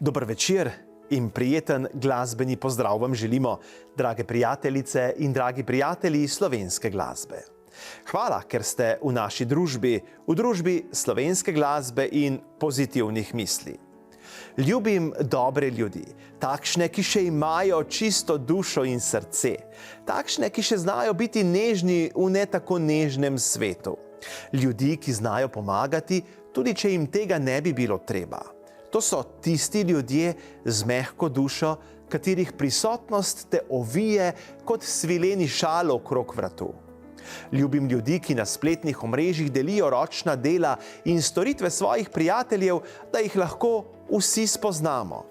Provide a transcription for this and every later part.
Dober večer in prijeten glasbeni pozdrav vam želimo, drage prijateljice in dragi prijatelji slovenske glasbe. Hvala, ker ste v naši družbi, v družbi slovenske glasbe in pozitivnih misli. Ljubim dobre ljudi, takšne, ki še imajo čisto dušo in srce, takšne, ki še znajo biti nežni v ne tako nežnem svetu. Ljudi, ki znajo pomagati, tudi če jim tega ne bi bilo treba. To so tisti ljudje z mehko dušo, katerih prisotnost te ovije kot svileni šal okrog vratu. Ljubim ljudi, ki na spletnih omrežjih delijo ročna dela in storitve svojih prijateljev, da jih lahko vsi spoznamo.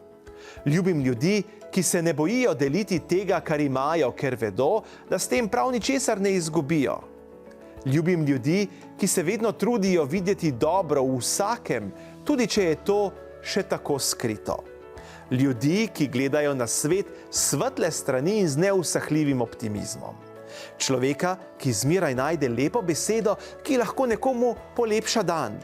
Ljubim ljudi, ki se ne bojijo deliti tega, kar imajo, ker vedo, da s tem prav ničesar ne izgubijo. Ljubim ljudi, ki se vedno trudijo videti dobro v vsakem, tudi če je to še tako skrito. Ljudi, ki gledajo na svet s svetle strani in z neusahljivim optimizmom. Človeka, ki zmeraj najde lepo besedo, ki lahko nekomu polepša dan.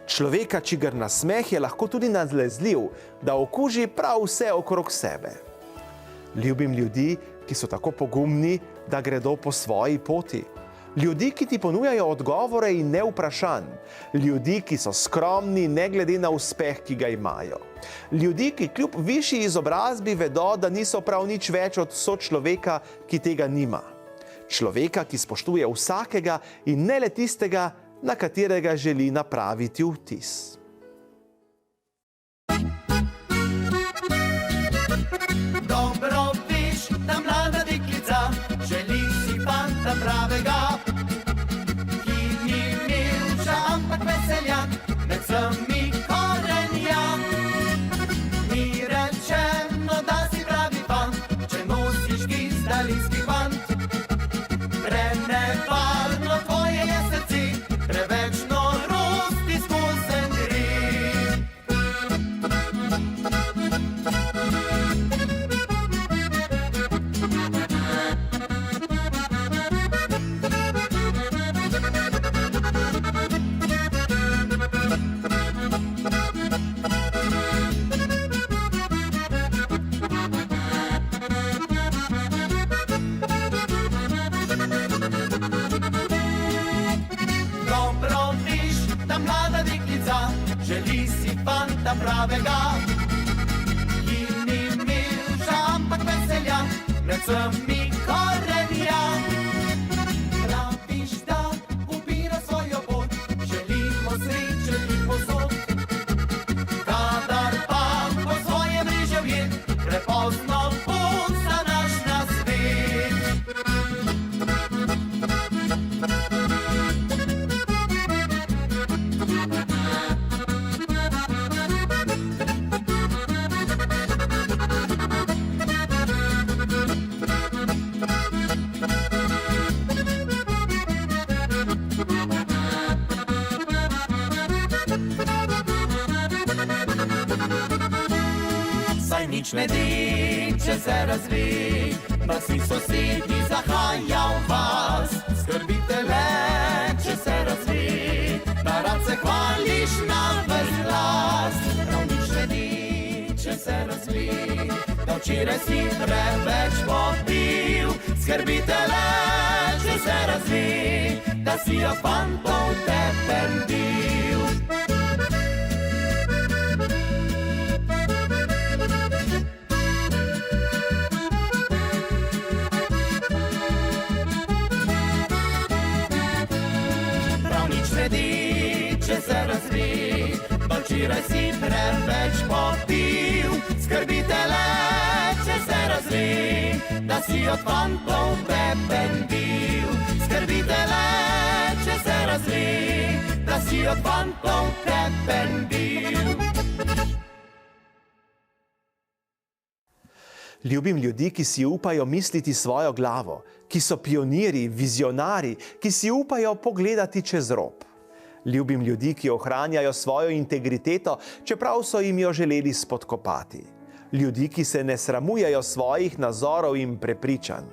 Človeka, čigar nasmeh je lahko tudi nalezljiv, da okuži prav vse okrog sebe. Ljubim ljudi, ki so tako pogumni, da gredo po svoji poti. Ljudi, ki ti ponujajo odgovore in ne vprašanj. Ljudi, ki so skromni, ne glede na uspeh, ki ga imajo. Ljudi, ki kljub višji izobrazbi vedo, da niso prav nič več od sočloveka, ki tega nima. Človeka, ki spoštuje vsakega in ne le tistega, na katerega želi napraviti vtis. Dobro veš, da mlada deklica želi si fanta pravega, ki ni milča, ampak veseljak, med vsemi korenja. Ni rečeno, da si pravi fant, če nosiš kis daljinski fant. Prenevarno tvoje je srce, preveč norosti skozen gre. Želi si fanta pravega, ki ni milča, ampak veselja, med vsemi korenja. Praviš, da ubira svojo pot, želimo sreče in posod. Kadar pa po svoje mreže vjet, prepozno pot za naš nasvet. Saj nič ne di, če se razvi, da si sosednji zahajal vas. Skrbite le, če se razvi, da rad se hvališ na ves glas. Prav nič ne di, če se razvi, da včeraj si preveč popil. Skrbite le, če se razvi, da si od fantov tepen bil. Če se razvi, pa včeraj si preveč popil. Skrbite le, če se razvi, da si od fantov tepen bil. Skrbite le, če se razvi, da si od fantov tepen bil. Ljubim ljudi, ki si upajo misliti svojo glavo, ki so pionirji, vizionari, ki si upajo pogledati čez rob. Ljubim ljudi, ki ohranjajo svojo integriteto, čeprav so jim jo želeli spodkopati. Ljudi, ki se ne sramujejo svojih nazorov in prepričanj.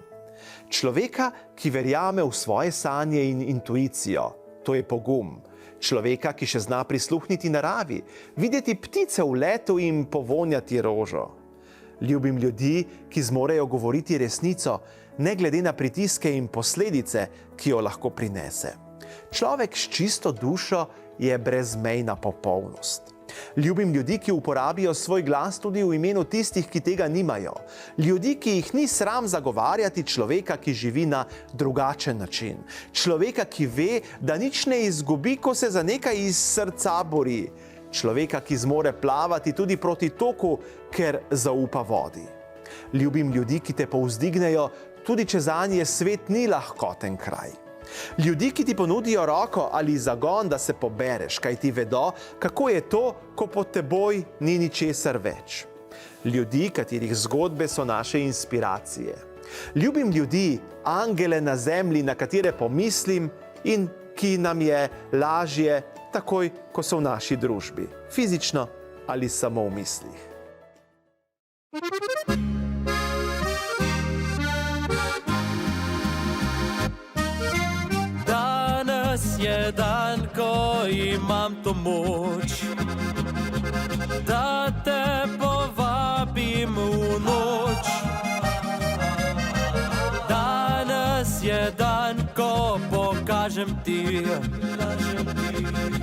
Človeka, ki verjame v svoje sanje in intuicijo, to je pogum. človeka, ki še zna prisluhniti naravi, videti ptice v letu in povonjati rožo. Ljubim ljudi, ki zmorejo govoriti resnico, ne glede na pritiske in posledice, ki jo lahko prinese. Človek s čisto dušo je brezmejna popolnost. Ljubim ljudi, ki uporabijo svoj glas tudi v imenu tistih, ki tega nimajo. Ljudi, ki jih ni sram zagovarjati človeka, ki živi na drugačen način. Človeka, ki ve, da nič ne izgubi, ko se za nekaj iz srca bori. Človeka, ki zmore plavati tudi proti toku, ker zaupa vodi. Ljubim ljudi, ki te povzdignejo, tudi če zanje svet ni lahkoten kraj. Ljudi, ki ti ponudijo roko ali zagon, da se pobereš, kaj ti vedo, kako je to, ko pod teboj ni ničesar več. Ljudi, katerih zgodbe so naše inspiracije. Ljubim ljudi, angele na zemlji, na katere pomislim in ki nam je lažje, takoj, ko so v naši družbi, fizično ali samo v mislih. Je dan, ko imam to moč, da te povabim v noč. Danes je dan, ko pokažem ti,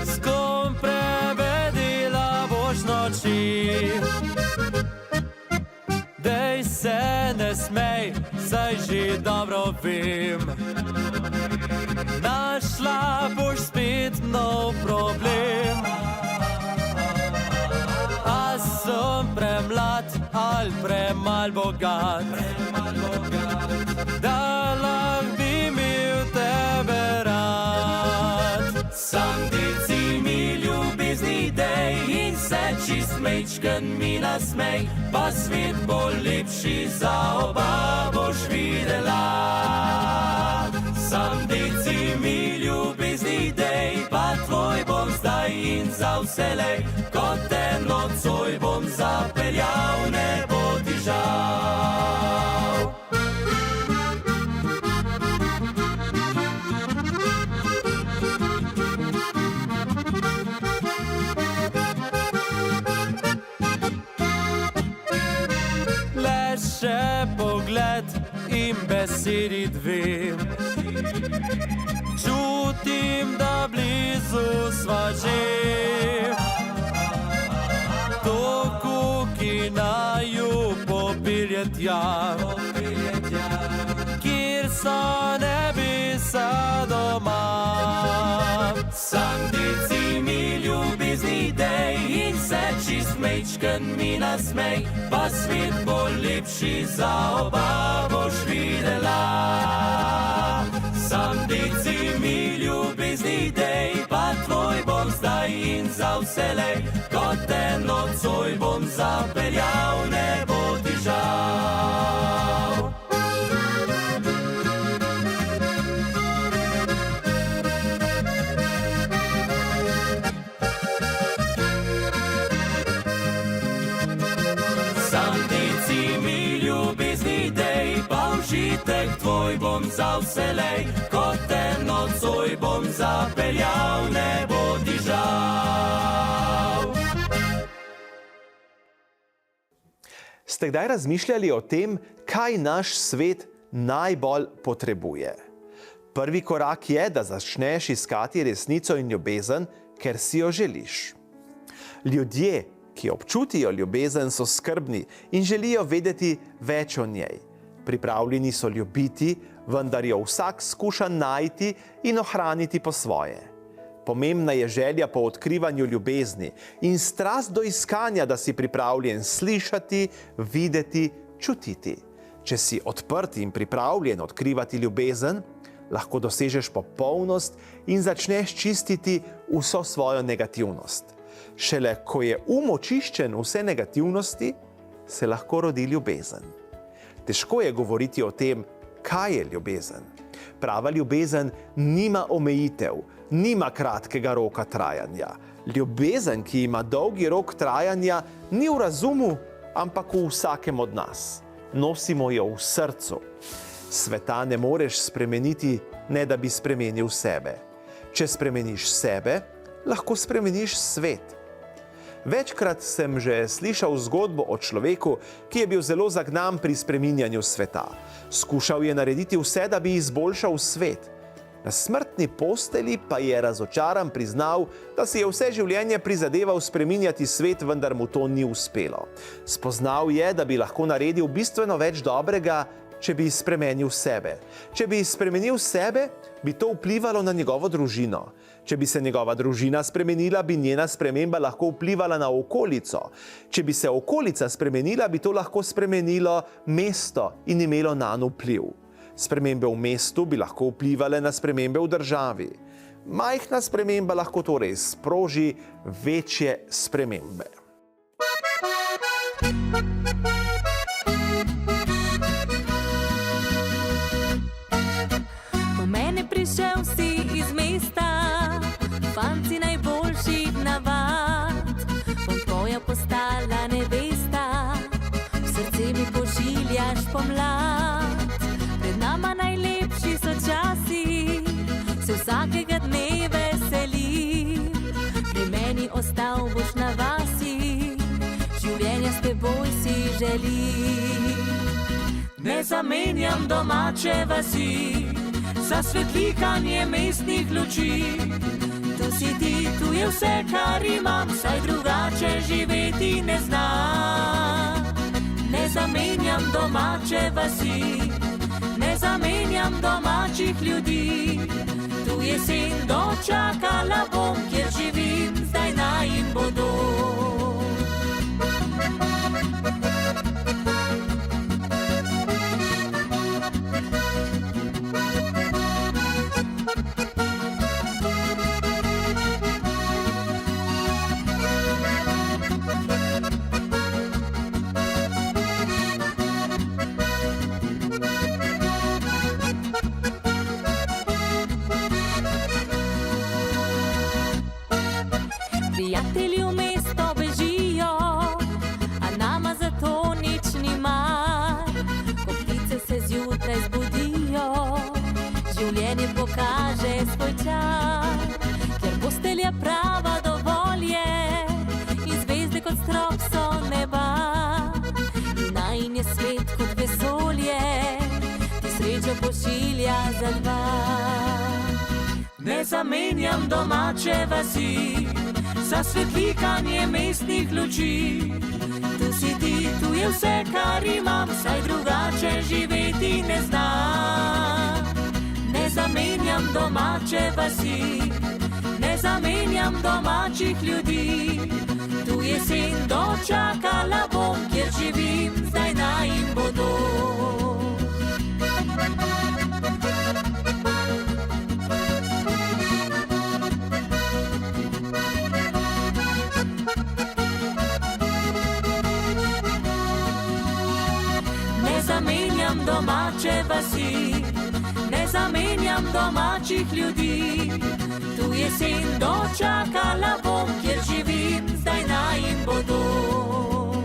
s kom prevedila boš noči. Dej se ne smej, saj že dobro vem, našla boš spet nov problem. A sem premlad ali premal bogat, da lahko bi imel tebe rad. Sam deci mi ljubezni dej in se čist mečken mi nasmej, pa svet bo lepši za oba boš videla. Sam deci mi ljubezni dej, pa tvoj bom zdaj in za vselej, kot te nocoj bom zapeljal, ne bo ti žal. Le še pogled in besedi dve, čutim, da blizu sva že. Toku, ki naju popelje tja, kjer so nebesa doma. Sam deci mi ljubezni dej in se čist mečken mi nasmej, pa svet bo lepši za oba boš videla. Sam deci mi ljubezni dej, pa tvoj bom zdaj in za vselej, kot te nocoj bom zapeljal, ne bo ti žal. Sam deci mi ljubezni dej, pa užitek tvoj bom za vselej, kot te nocoj bom zapeljal, ne bo ti žal. Ste kdaj razmišljali o tem, kaj naš svet najbolj potrebuje? Prvi korak je, da začneš iskati resnico in ljubezen, ker si jo želiš. Ljudje, ki občutijo ljubezen, so skrbni in želijo vedeti več o njej. Pripravljeni so ljubiti, vendar jo vsak skuša najti in ohraniti po svoje. Pomembna je želja po odkrivanju ljubezni in strast do iskanja, da si pripravljen slišati, videti, čutiti. Če si odprt in pripravljen odkrivati ljubezen, lahko dosežeš popolnost in začneš čistiti vso svojo negativnost. Šele ko je očiščen vse negativnosti, se lahko rodi ljubezen. Težko je govoriti o tem, kaj je ljubezen. Prava ljubezen nima omejitev, nima kratkega roka trajanja. Ljubezen, ki ima dolgi rok trajanja, ni v razumu, ampak v vsakem od nas. Nosimo jo v srcu. Sveta ne moreš spremeniti, ne da bi spremenil sebe. Če spremeniš sebe, lahko spremeniš svet. Večkrat sem že slišal zgodbo o človeku, ki je bil zelo zagnan pri spreminjanju sveta. Skušal je narediti vse, da bi izboljšal svet. Na smrtni postelji pa je razočaran priznal, da si je vse življenje prizadeval spreminjati svet, vendar mu to ni uspelo. Spoznal je, da bi lahko naredil bistveno več dobrega, če bi spremenil sebe. Če bi spremenil sebe, bi to vplivalo na njegovo družino. Če bi se njegova družina spremenila, bi njena sprememba lahko vplivala na okolico. Če bi se okolica spremenila, bi to lahko spremenilo mesto in imelo nanj vpliv. Spremembe v mestu bi lahko vplivale na spremembe v državi. Majhna sprememba lahko torej sproži večje spremembe. Po mene prišel si iz mesta, fanci najboljših navad. Bom tvoja postala nevesta, v srce mi pošiljaš pomlad. Pred nama najlepši so časi, se vsakega dne veselim. Pri meni ostal boš na vasi, življenja s teboj si želim. Ne zamenjam domače vasi za svetlikanje mestnih luči. Tu si ti, tu je vse, kar imam, saj drugače živeti ne znam. Ne zamenjam domače vasi, ne zamenjam domačih ljudi. Tu jesen dočakala bom, kjer živim, zdaj naj jim bo dom. Prijatelji v mesto bežijo, a nama zato nič ni mar. Ko ptice se zjutraj zbudijo, življenje pokaže svoj čar. Ker postelja prava dovolj je in zvezde kot strop so neba. In najin je svet kot vesolje, ti srečo pošilja za dva. Ne zamenjam domače vasi za svetlikanje mestnih luči. Tu si ti, tu je vse, kar imam, saj drugače živeti ne znam. Ne zamenjam domače vasi, ne zamenjam domačih ljudi. Tu jesen dočakala bom, kjer živim, zdaj naj jim bo dom. Ne zamenjam domače vasi, ne zamenjam domačih ljudi. Tu jesen dočakala bom, kjer živim, zdaj naj jim bo dom.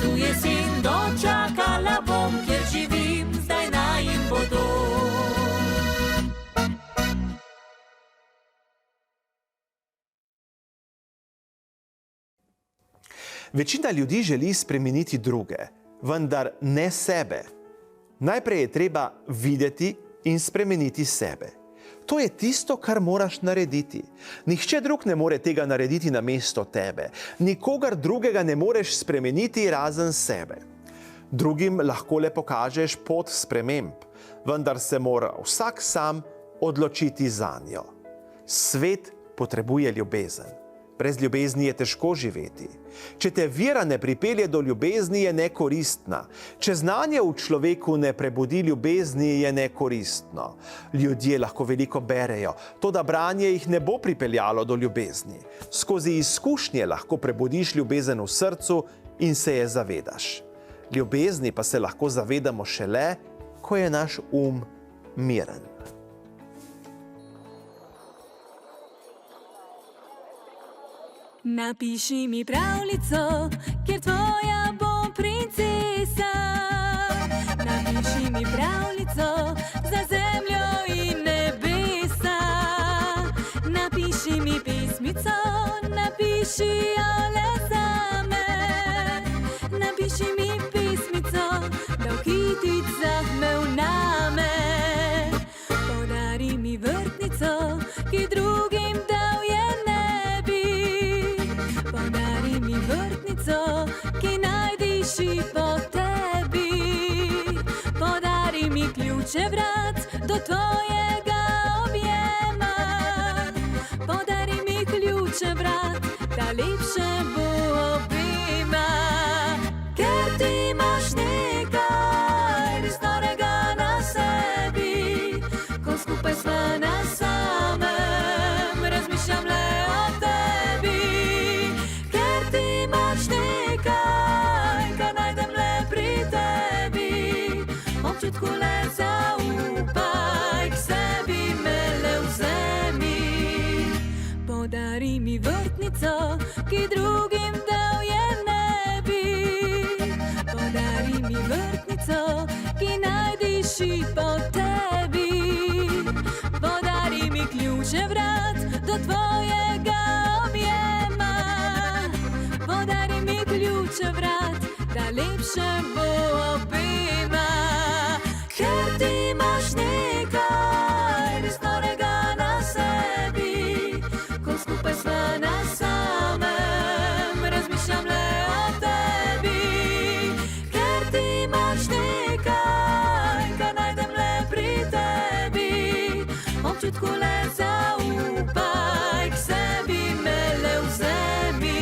Tu jesen dočakala bom, kjer živim, zdaj naj jim bo dom. Večina ljudi želi spremeniti druge, vendar ne sebe. Najprej je treba videti in spremeniti sebe. To je tisto, kar moraš narediti. Nihče drug ne more tega narediti namesto tebe. Nikogar drugega ne moreš spremeniti razen sebe. Drugim lahko le pokažeš pot sprememb, vendar se mora vsak sam odločiti zanjo. Svet potrebuje ljubezen. Brez ljubezni je težko živeti. Če te vera ne pripelje do ljubezni, je nekoristna. Če znanje v človeku ne prebudi ljubezni, je nekoristno. Ljudje lahko veliko berejo, toda branje jih ne bo pripeljalo do ljubezni. Skozi izkušnje lahko prebudiš ljubezen v srcu in se je zavedaš. Ljubezni pa se lahko zavedamo šele, ko je naš miren. Napiši mi pravljico, kjer tvoja bom princesa. Napiši mi pravljico za zemljo in nebesa. Napiši mi pesmi vrtnico, napiši ale zame. Napiši mi pismico, da v kitič zahmev name. Podari mi vrtnico, ki drugim dal je ne bi. Podari mi vrtnico, ki naj diši po tebi. Podari mi ključe vrat do tvojega objema. Podari mi ključe vrat, da lepše bo obima. Ker ti imaš nekaj res norega na sebi, ko skupaj sva na samem, razmišljam le o tebi. Ker ti imaš nekaj, kar najdem le pri tebi, občutku le zaupaj, k sebi me le vzemi. Podari mi vrtnico, ki drugim dal je ne bi. Podari mi vrtnico, ki naj diši po tebi. Podari mi ključe vrat do tvojega objema. Podari mi ključe vrat, da lepše bo obima. Ker ti imaš nekaj res norega na sebi, ko skupaj sva na samem, razmišljam le o tebi. Ker ti imaš nekaj, kar najdem le pri tebi, občutku le zaupaj, k sebi me le vzemi.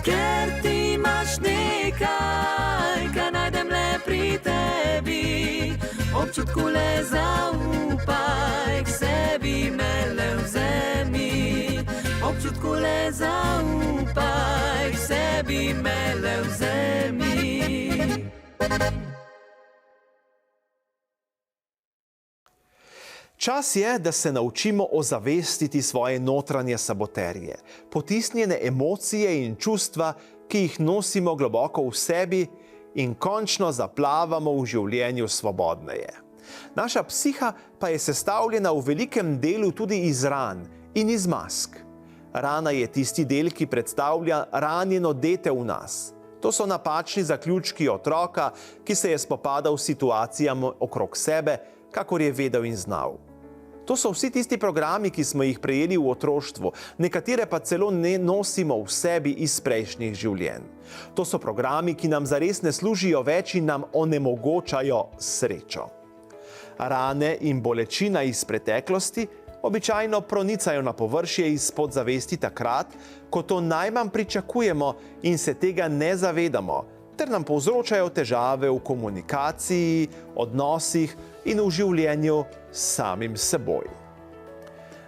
Ker ti imaš nekaj, kar najdem le pri tebi, občutku le zaupaj, k sebi me le vzemi. Občutku le zaupaj, k sebi me le vzemi. Čas je, da se naučimo ozavestiti svoje notranje saboterje, potisnjene emocije in čustva, ki jih nosimo globoko v sebi in končno zaplavamo v življenju svobodneje. Naša psiha pa je sestavljena v velikem delu tudi iz ran in iz mask. Rana je tisti del, ki predstavlja ranjeno dete v nas. To so napačni zaključki otroka, ki se je spopadal s situacijami okrog sebe, kakor je vedel in znal. To so vsi tisti programi, ki smo jih prejeli v otroštvu, nekatere pa celo ne nosimo v sebi iz prejšnjih življenj. To so programi, ki nam zares ne služijo več in nam onemogočajo srečo. Rane in bolečina iz preteklosti običajno pronicajo na površje iz podzavesti takrat, ko to najmanj pričakujemo in se tega ne zavedamo, ter nam povzročajo težave v komunikaciji, odnosih in v življenju s samim seboj.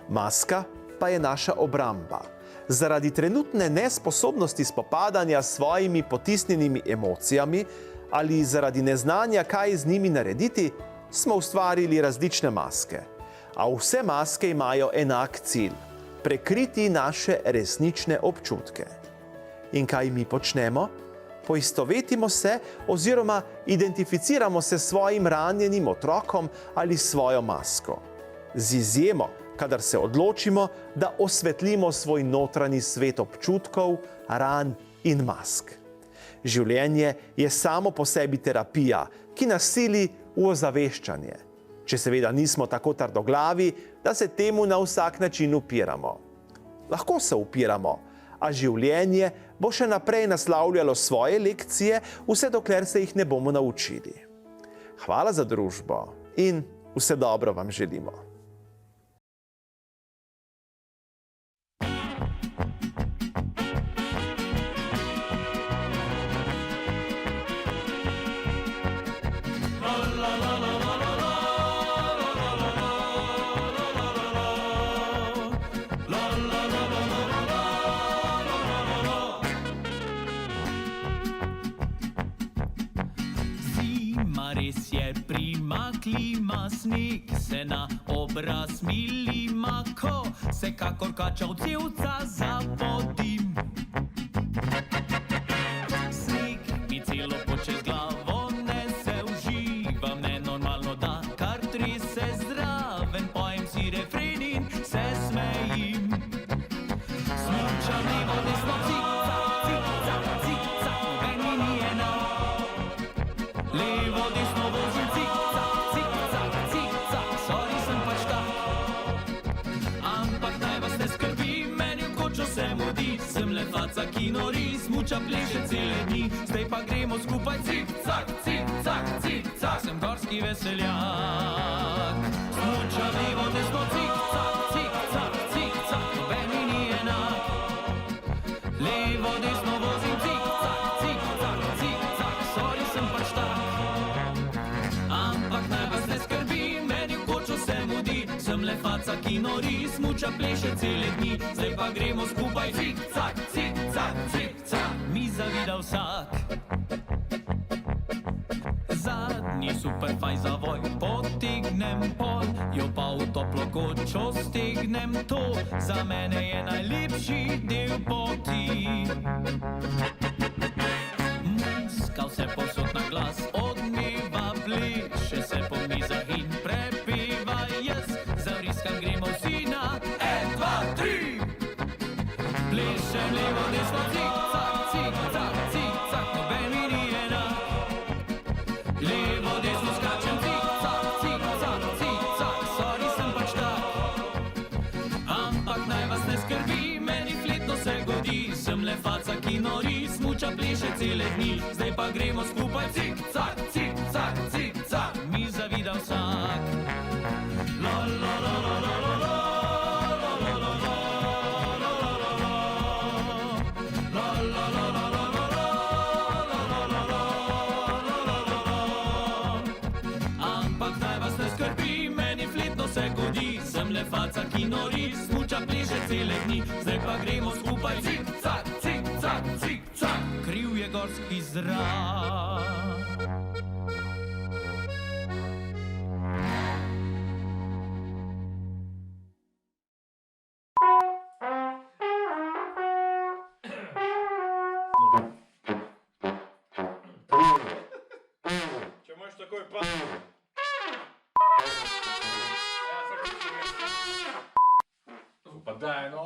Maska pa je naša obramba. Zaradi trenutne nesposobnosti spopadanja s svojimi potisnjenimi emocijami ali zaradi neznanja, kaj z njimi narediti, smo ustvarili različne maske. A vse maske imajo enak cilj – prekriti naše resnične občutke. In kaj mi počnemo? Poistovetimo se oziroma identificiramo se s svojim ranjenim otrokom ali svojo masko. Z izjemo, kadar se odločimo, da osvetlimo svoj notranji svet občutkov, ran in mask. Življenje je samo po sebi terapija, ki nas sili v ozaveščanje. Če seveda nismo tako trdoglavi, da se temu na vsak način upiramo. Lahko se upiramo, a življenje bo še naprej naslavljalo svoje lekcije, vse dokler se jih ne bomo naučili. Hvala za družbo in vse dobro vam želimo. Res je prima klima, sneg se na obraz milima, ko se kakor kača od cevca zapodim. Semle faca, ki nori, smuča pleše cele dni. Zdaj pa gremo skupaj cik-cak, cik-cak, cik-cak. Sem gorski veseljak. Smuča levo, desno, cik-cak, cik-cak, cik-cak. Noben mi ni enak. Levo, desno vozim cik-cak, cik-cak, cik-cak. Sorry, sem pač tak. Ampak naj vas ne skrbi, meni v kočo se mudi. Sem le faca, ki nori, smuča pleše cele dni. Zdaj pa gremo skupaj cik-cak, cik-cak, cik-cak. Mi zavida vsak. Zadnji super fajn zavoj, potegnem pol, jo pa v toplo kočo stegnem to. Za mene je najlepši del poti. Muska vse posod na glas odmeva, pleše se po mizah in prepeva. Jaz zavriskam, gremo vsi na 1, 2, 3. Plešem levo, desno, cik-cak, cik-cak, cik-cak. Noben mi ni enak. Levo, desno skačem, cik-cak, cik-cak, cik-cak. Sorry, sem pač tak. Ampak naj vas ne skrbi, meni fletno se godi. Sem le faca, ki nori, smuča pleše cele dni. Zdaj pa gremo skupaj cik-cak, cik-cak, cik-cak. Mi zavida vsak. La la la la la la la. Se godi, sem le faca, ki nori, smuča pleše cele dni. Zdaj pa gremo skupaj cik-cak, cik-cak, cik-cak. Kriv je gorski zrak. Če imaš takoj pa... Pa daj, no.